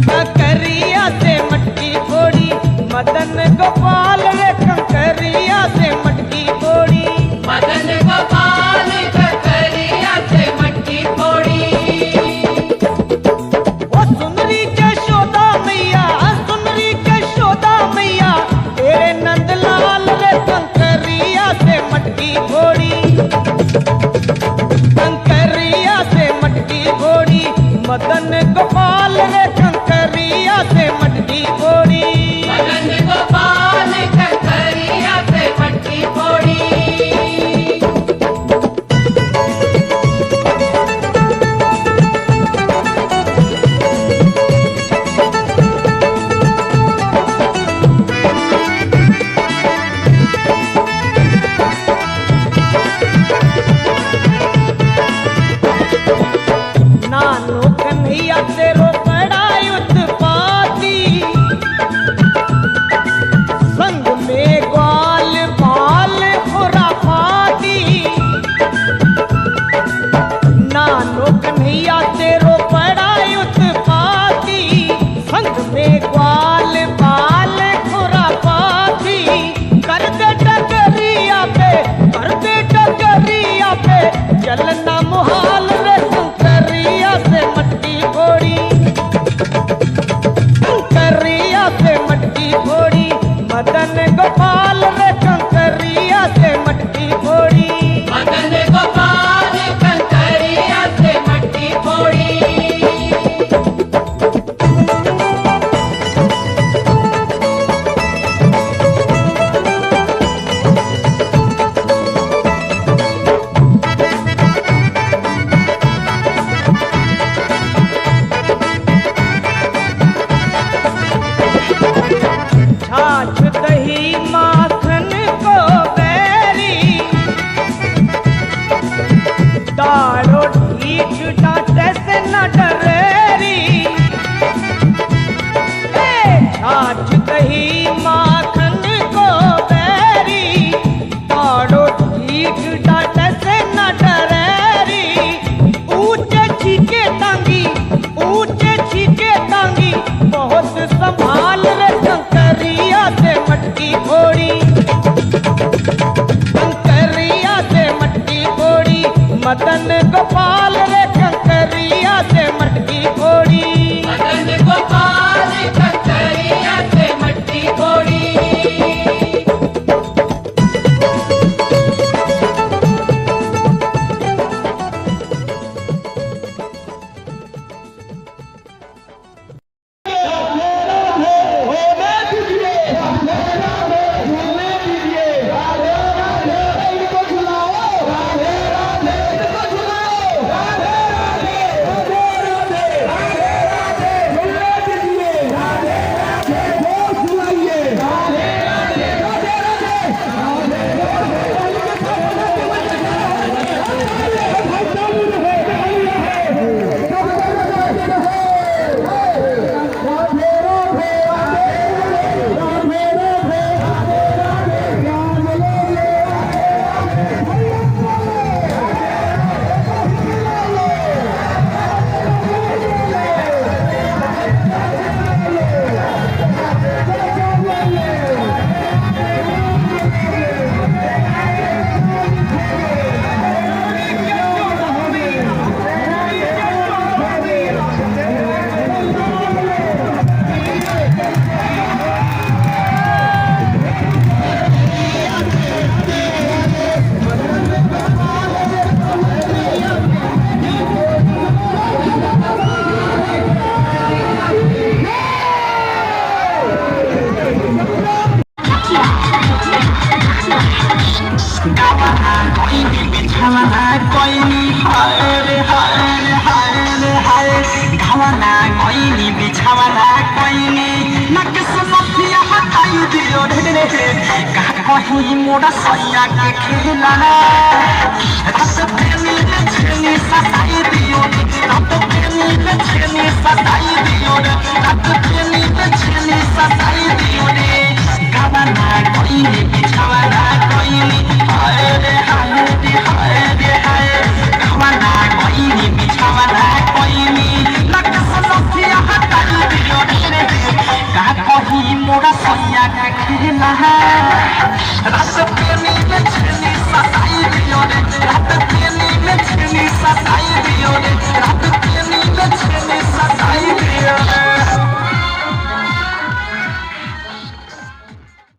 कंकरिया से मटकी फोड़ी मदन गोपाल रे कंकरिया से मटकी फोड़ी मदन गोपाल कंकरिया से मटकी फोड़ी। ओ सुंदरी यशोदा मैया सुंदरी यशोदा मैया तेरे नंदलाल रे कंकरिया से मटकी फोड़ी कंकरिया से मटकी फोड़ी मदन गोपाल रे कंकरिया से मटकी फोड़ी मदन गोपाल कंकरिया से मटकी फोड़ी। नानो कन्हैया तेरो बड़ा उत्पाती संग में ग्वाल बाल खुराफाती नानो कन्हैया तेरो बड़ा उत्पाती संग में ग्वाल बाल खुराफाती कर दे डगरिया पे चलना मुहाल रे कंकरिया से मटकी फोड़ी कंकरिया से मटकी फोड़ी मदन गोपाल रे कंकरिया से मटकी फोड़ी मदन गोपाल कंकरिया से मटकी फोड़ी। छाछ दही माखन को बैरी दालो ठीक डांटे से न डरेरी छाछ दही माखन को बैरी दालो ठीक डांटे से न डरेरी ऊंचे छीके टांगी बहुत संभाल रे कंकरिया से मटकी फोड़ी कंकरिया से मटकी फोड़ी मदन गोपाल रे कंकरिया से मटकी फोड़ी मदन गोपाल कंकरिया से मटकी फोड़ी। कहीं मोड़ा सैया के खिलाना